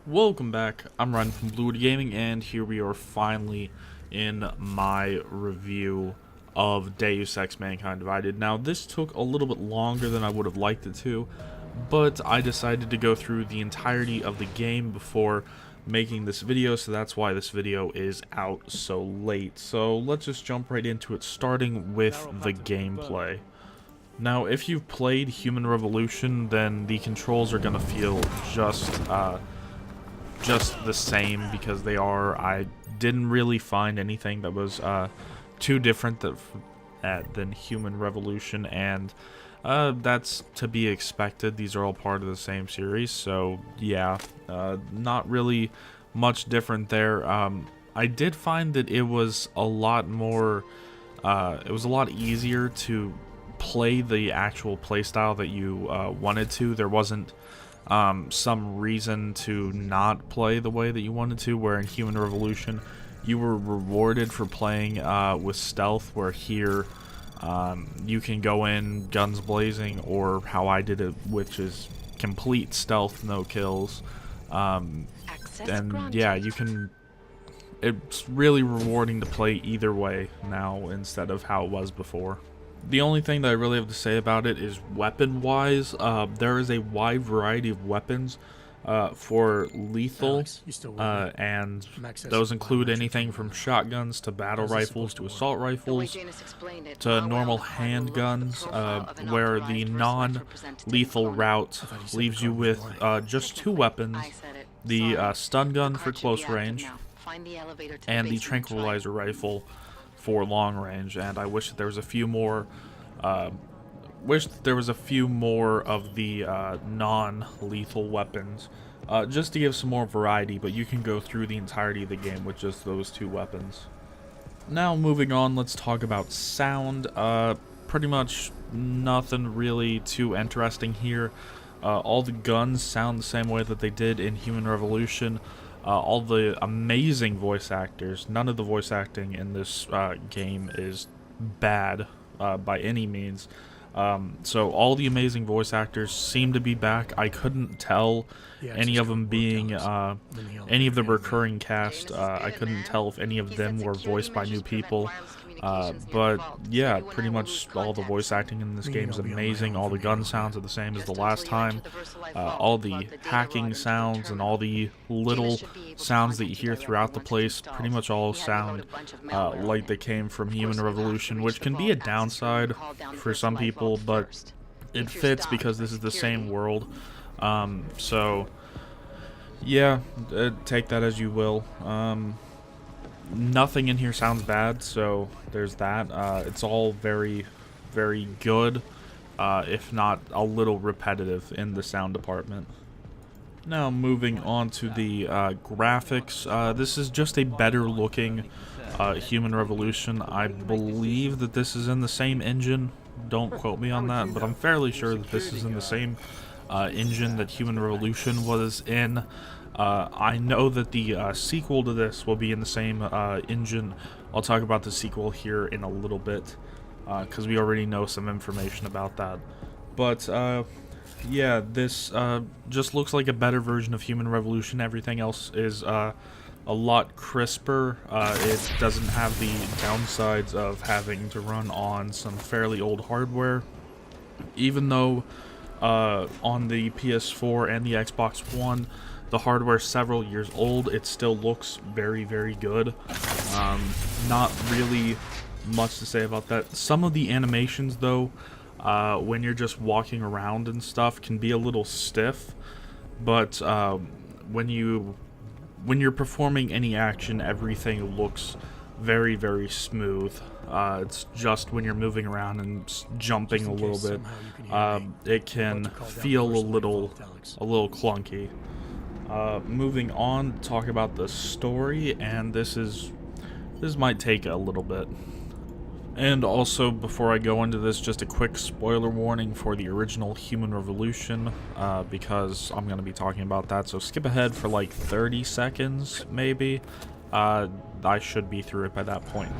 Welcome back, I'm Ryan from Blue Wood Gaming, and here we are finally in my review of Deus Ex Mankind Divided. Now, this took a little bit longer than I would have liked it to, but I decided to go through the entirety of the game before making this video, so that's why this video is out so late. So let's just jump right into it, starting with the gameplay. Now, if you've played Human Revolution, then the controls are going to feel just the same, because they are. I didn't really find anything that was too different than Human Revolution, and that's to be expected. These are all part of the same series, so yeah, not really much different there. I did find that it was a lot more, it was a lot easier to play the actual playstyle that you wanted to. There wasn't some reason to not play the way that you wanted to, where in Human Revolution you were rewarded for playing with stealth, where here you can go in guns blazing, or how I did it, which is complete stealth, no kills. And yeah, it's really rewarding to play either way now instead of how it was before. The only thing that I really have to say about it is weapon-wise. There is a wide variety of weapons for lethal, and those include anything from shotguns to battle rifles to assault rifles to normal handguns, where the non-lethal route leaves you with just two weapons: the stun gun for close range and the tranquilizer rifle for long range. And I wish that there was a few more of the non-lethal weapons, just to give some more variety, but you can go through the entirety of the game with just those two weapons. Now, moving on, let's talk about sound. Pretty much nothing really too interesting here. All the guns sound the same way that they did in Human Revolution. All the amazing voice actors. None of the voice acting in this game is bad by any means. So all the amazing voice actors seem to be back. I couldn't tell any of them being any of the recurring cast. I couldn't tell if any of them were voiced by new people. But yeah, pretty much all the voice acting in this game is amazing. All the gun sounds are the same as the last time. All the hacking sounds and all the little sounds that you hear throughout the place pretty much all sound like they came from Human Revolution, which can be a downside for some people, but it fits because this is the same world. So yeah, take that as you will. Nothing in here sounds bad, so there's that. It's all very, very good, if not a little repetitive in the sound department. Now, moving on to the graphics. This is just a better looking Human Revolution. I believe that this is in the same engine. Don't quote me on that, but I'm fairly sure that this is in the same engine that Human Revolution was in. I know that the sequel to this will be in the same engine. I'll talk about the sequel here in a little bit, because we already know some information about that. But yeah, this just looks like a better version of Human Revolution. Everything else is a lot crisper. It doesn't have the downsides of having to run on some fairly old hardware, even though on the PS4 and the Xbox One the hardware is several years old, it still looks very, very good. Not really much to say about that. Some of the animations, though, when you're just walking around and stuff, can be a little stiff. But when you're performing any action, everything looks very, very smooth. It's just when you're moving around and jumping a little bit, it can feel a little clunky. Moving on, talk about the story, and this might take a little bit. And also, before I go into this, just a quick spoiler warning for the original Human Revolution, because I'm going to be talking about that, so skip ahead for like 30 seconds, maybe. I should be through it by that point.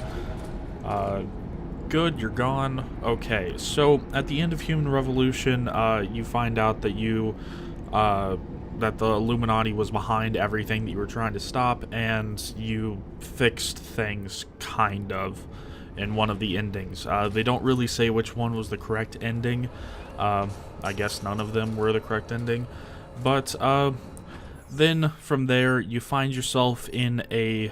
good, you're gone. Okay, so at the end of Human Revolution, you find out that that the Illuminati was behind everything that you were trying to stop, and you fixed things, kind of, in one of the endings. They don't really say which one was the correct ending. I guess none of them were the correct ending. But then from there, you find yourself in a...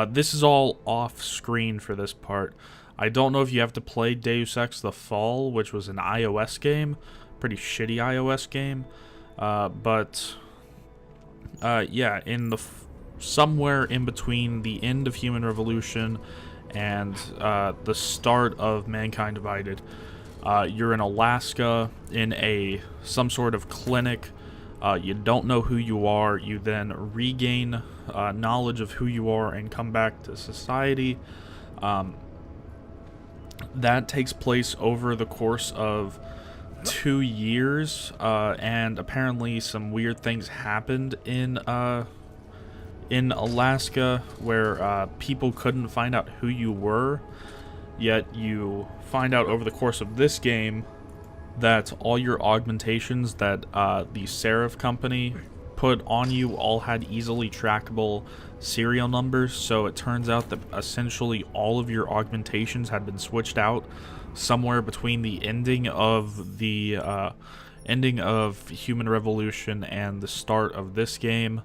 this is all off-screen for this part. I don't know if you have to play Deus Ex The Fall, which was an iOS game. Pretty shitty iOS game. Yeah, somewhere in between the end of Human Revolution and the start of Mankind Divided, you're in Alaska in some sort of clinic. You don't know who you are. You then regain knowledge of who you are and come back to society. That takes place over the course of 2 years, and apparently some weird things happened in Alaska where people couldn't find out who you were, yet you find out over the course of this game that all your augmentations that the Seraph company put on you all had easily trackable serial numbers, so it turns out that essentially all of your augmentations had been switched out somewhere between the ending of Human Revolution and the start of this game,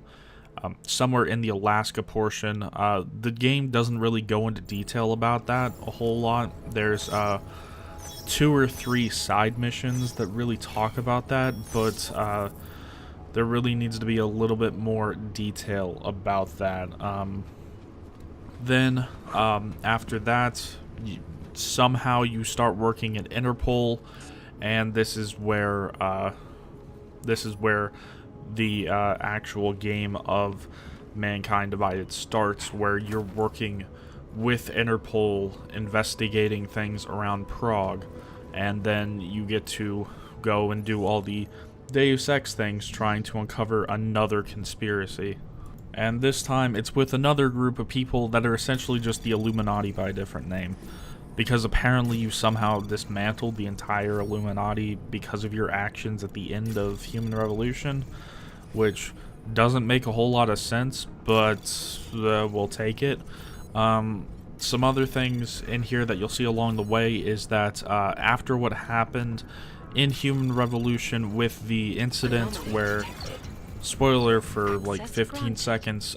somewhere in the Alaska portion. The game doesn't really go into detail about that a whole lot. There's 2 or 3 side missions that really talk about that, but there really needs to be a little bit more detail about that. Then after that, somehow you start working at Interpol, and this is where the actual game of Mankind Divided starts, where you're working with Interpol investigating things around Prague, and then you get to go and do all the Deus Ex things trying to uncover another conspiracy. And this time it's with another group of people that are essentially just the Illuminati by a different name, because apparently you somehow dismantled the entire Illuminati because of your actions at the end of Human Revolution, which doesn't make a whole lot of sense, but we'll take it. Some other things in here that you'll see along the way is that after what happened in Human Revolution with the incident where, spoiler for like 15 seconds,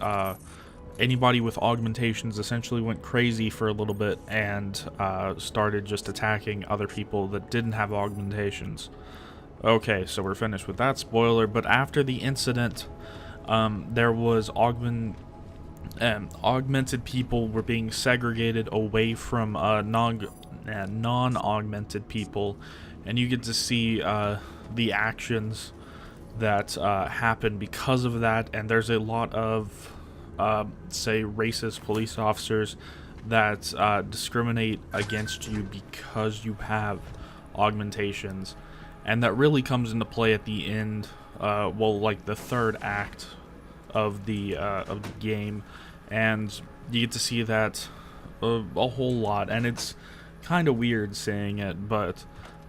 anybody with augmentations essentially went crazy for a little bit and started just attacking other people that didn't have augmentations. Okay, so we're finished with that spoiler, but after the incident, there was augmented people were being segregated away from non-augmented people, and you get to see the actions that happen because of that. And there's a lot of say racist police officers that discriminate against you because you have augmentations, and that really comes into play at the end, well, like the third act of the game, and you get to see that a whole lot, and it's kind of weird saying it, but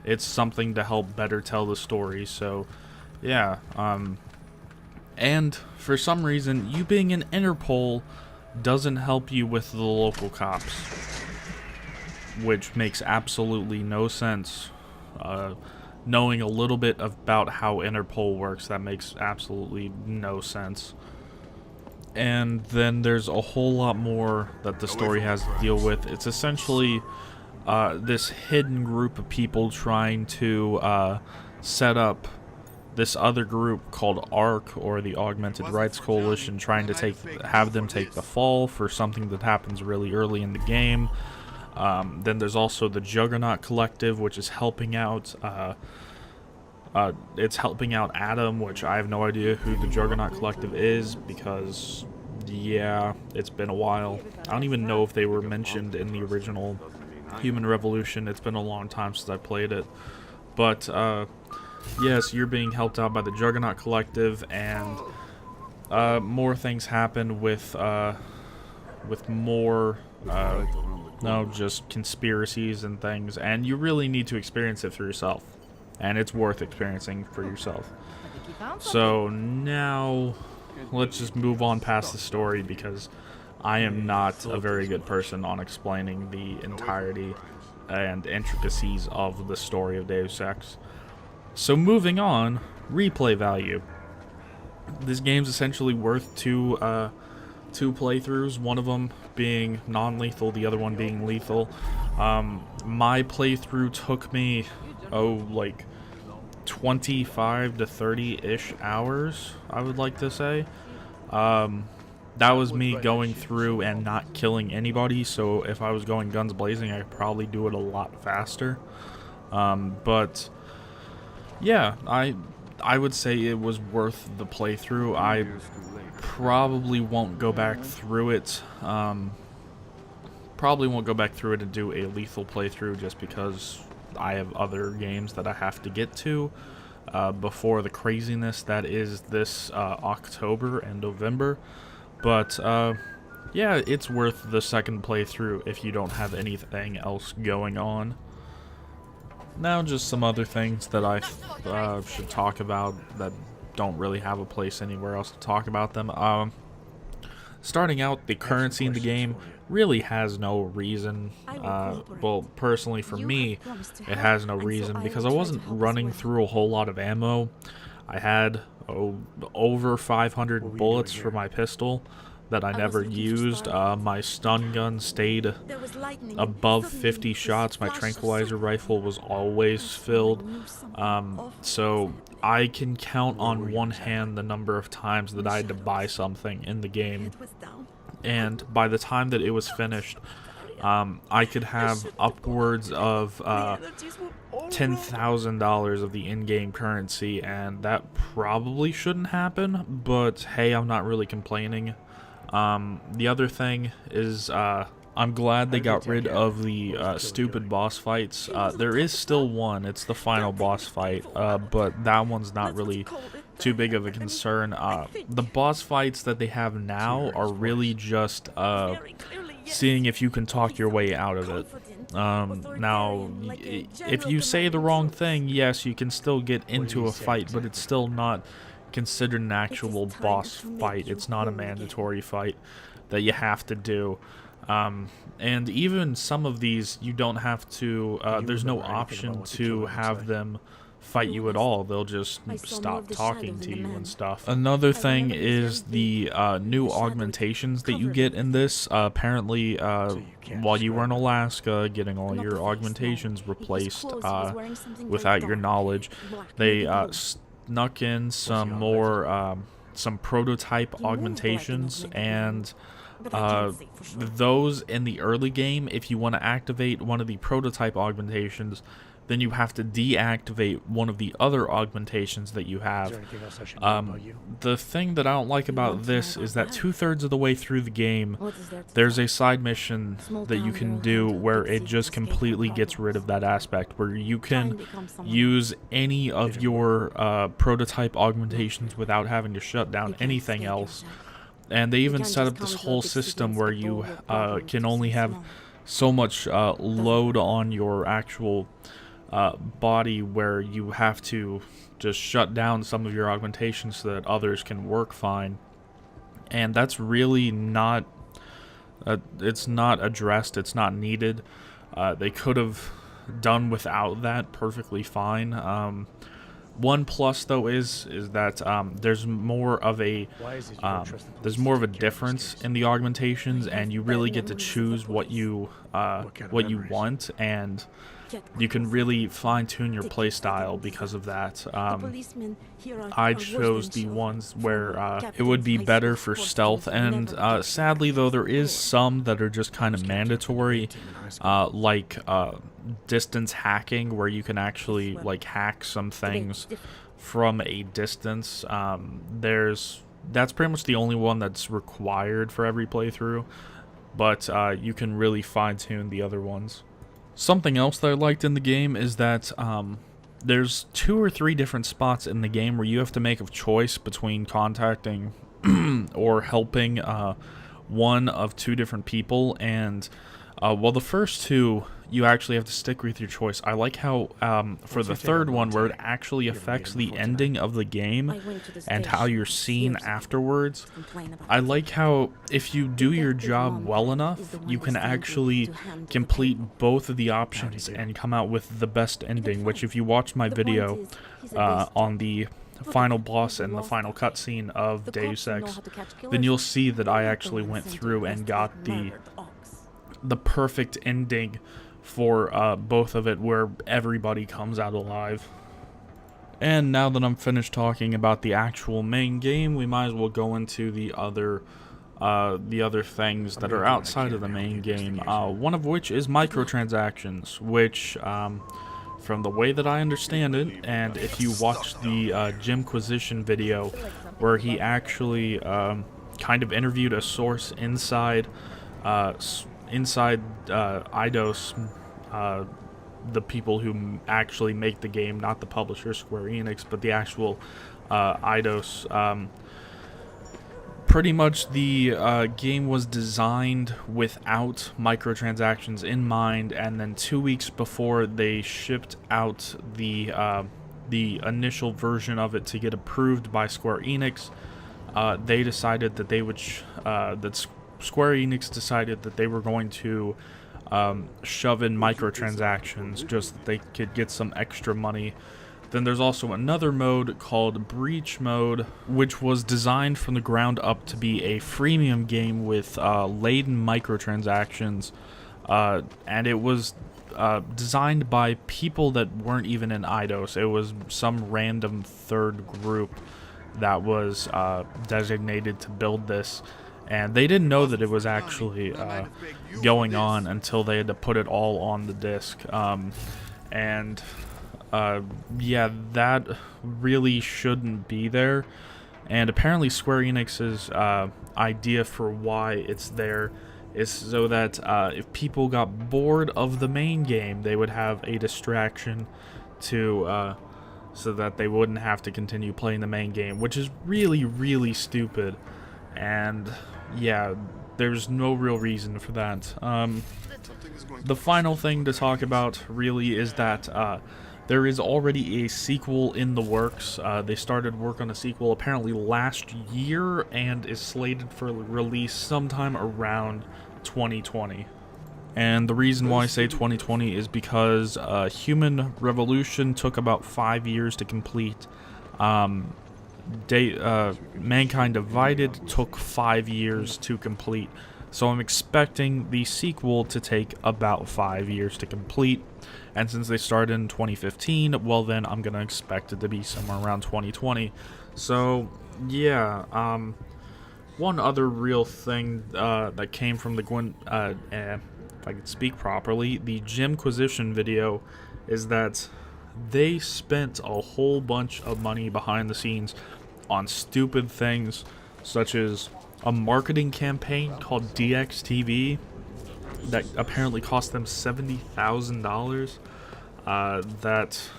it's something to help better tell the story. So yeah, and for some reason you being in Interpol doesn't help you with the local cops, which makes absolutely no sense. Knowing a little bit about how Interpol works, that makes absolutely no sense. And then there's a whole lot more that the story has to deal with. It's essentially this hidden group of people trying to set up this other group called ARC, or the Augmented Rights Coalition, trying to have them take the fall for something that happens really early in the game. Then there's also the Juggernaut Collective, which is helping out. It's helping out Adam, which I have no idea who the Juggernaut Collective is, because, yeah, it's been a while. I don't even know if they were mentioned in the original Human Revolution. It's been a long time since I played it. But, yes, you're being helped out by the Juggernaut Collective, and more things happen with more no, just conspiracies and things, and you really need to experience it for yourself, and it's worth experiencing for yourself. So now, let's just move on past the story, because I am not a very good person on explaining the entirety and intricacies of the story of Deus Ex. So moving on, replay value. This game's essentially worth two playthroughs, one of them being non-lethal, the other one being lethal. My playthrough took me, like 25 to 30-ish hours, I would like to say. That was me going through and not killing anybody, so if I was going guns blazing, I could probably do it a lot faster. But yeah, I would say it was worth the playthrough. I probably won't go back through it. Probably won't go back through it and do a lethal playthrough, just because I have other games that I have to get to before the craziness that is this October and November. But yeah, it's worth the second playthrough if you don't have anything else going on. Now, just some other things that I should talk about that don't really have a place anywhere else to talk about them. Starting out, the currency in the game really has no reason. Well, personally for me, it has no reason, because I wasn't running through a whole lot of ammo. I had over 500 bullets for my pistol that I never used. My stun gun stayed above 50 shots. My tranquilizer rifle was always filled. So I can count on one hand the number of times that I had to buy something in the game. And by the time that it was finished, I could have upwards of $10,000 of the in-game currency, and that probably shouldn't happen, but hey, I'm not really complaining. The other thing is, I'm glad they got rid of the stupid boss fights. There is still one, it's the final boss fight, but that one's not really too big of a concern. The boss fights that they have now are really just seeing if you can talk your way out of it. Now, if you say the wrong thing, yes, you can still get into a fight, but it's still not considered an actual boss fight. It's not a mandatory fight that you have to do. And even some of these, you don't have to, there's no option to have them fight you at all. They'll just stop talking to you and stuff. Another thing is the new augmentations that you get in this. Apparently, while you were in Alaska getting all your augmentations replaced without your knowledge, they snuck in some more some prototype augmentations, and those in the early game, if you want to activate one of the prototype augmentations, then you have to deactivate one of the other augmentations that you have. The thing that I don't like about this is that 2/3 of the way through the game, there's a side mission that you can do where it just completely gets rid of that aspect, where you can use any of your prototype augmentations without having to shut down anything else. And they even set up this whole system where you can only have so much load on your actual body, where you have to just shut down some of your augmentations so that others can work fine. And that's really not it's not addressed, it's not needed. They could have done without that perfectly fine. One plus though is that there's more of a difference in the augmentations, and you really get to choose what you want, and you can really fine-tune your playstyle because of that. I chose the ones where it would be better for stealth, and sadly though, there is some that are just kind of mandatory, like distance hacking, where you can actually like hack some things from a distance. That's pretty much the only one that's required for every playthrough, but you can really fine-tune the other ones. Something else that I liked in the game is that there's 2 or 3 different spots in the game where you have to make a choice between contacting or helping one of 2 different people, and Well, the first two, you actually have to stick with your choice. I like how, for the third one, where it actually affects the ending of the game and how you're seen afterwards, I like how if you do your job well enough, you can actually complete both of the options and come out with the best ending, which if you watch my video on the final boss and the final cutscene of Deus Ex, then you'll see that I actually went through and got the perfect ending for both of it, where everybody comes out alive. And now that I'm finished talking about the actual main game, we might as well go into the other things that are outside of the main game. One of which is microtransactions, which from the way that I understand it, and if you watch the Jimquisition video where he actually kind of interviewed a source inside Eidos, the people who actually make the game, not the publisher Square Enix, but the actual Eidos. Pretty much the game was designed without microtransactions in mind, and then 2 weeks before they shipped out the initial version of it to get approved by Square Enix, they decided that they would Square Enix decided that they were going to shove in microtransactions just that they could get some extra money. Then there's also another mode called Breach Mode, which was designed from the ground up to be a freemium game with laden microtransactions, and it was designed by people that weren't even in Eidos. It was some random third group that was designated to build this, and they didn't know that it was actually going on until they had to put it all on the disc. Yeah, that really shouldn't be there, and apparently Square Enix's idea for why it's there is so that if people got bored of the main game, they would have a distraction to so that they wouldn't have to continue playing the main game, which is really, really stupid. And yeah, there's no real reason for that. The final thing to talk about really is that there is already a sequel in the works. They started work on a sequel apparently last year and is slated for release sometime around 2020. And the reason why I say 2020 is because Human Revolution took about 5 years to complete. Mankind Divided took 5 years to complete. So I'm expecting the sequel to take about 5 years to complete. And since they started in 2015, well then I'm going to expect it to be somewhere around 2020. So, yeah, one other real thing that came from the if I could speak properly, the Jimquisition video is that they spent a whole bunch of money behind the scenes on stupid things, such as a marketing campaign called DXTV that apparently cost them $70,000. That,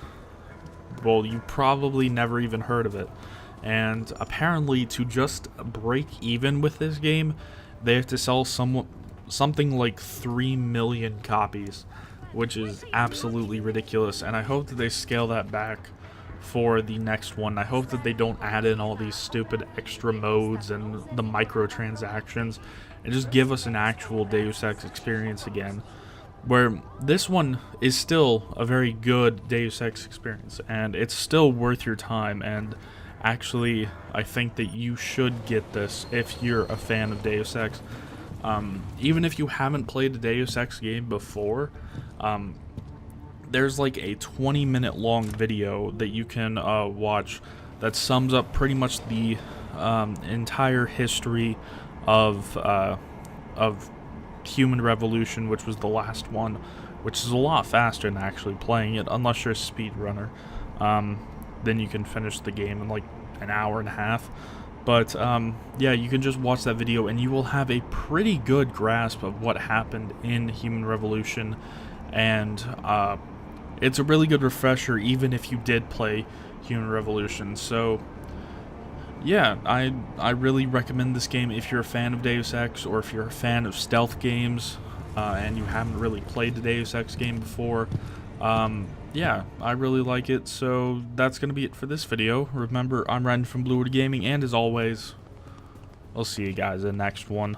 well, you probably never even heard of it. And apparently, to just break even with this game, they have to sell something like 3 million copies, which is absolutely ridiculous. And I hope that they scale that back for the next one. I hope that they don't add in all these stupid extra modes and the microtransactions, and just give us an actual Deus Ex experience again, where this one is still a very good Deus Ex experience, and it's still worth your time. And actually, I think that you should get this if you're a fan of Deus Ex. Even if you haven't played a Deus Ex game before, there's like a 20-minute long video that you can watch that sums up pretty much the entire history of Human Revolution, which was the last one, which is a lot faster than actually playing it, unless you're a speedrunner. Then you can finish the game in like an hour and a half. But yeah, you can just watch that video and you will have a pretty good grasp of what happened in Human Revolution, and it's a really good refresher even if you did play Human Revolution. So yeah, I really recommend this game if you're a fan of Deus Ex, or if you're a fan of stealth games. and you haven't really played the Deus Ex game before, yeah, I really like it. So that's going to be it for this video. Remember, I'm Ryan from Blue Wood Gaming, and as always, I'll see you guys in the next one.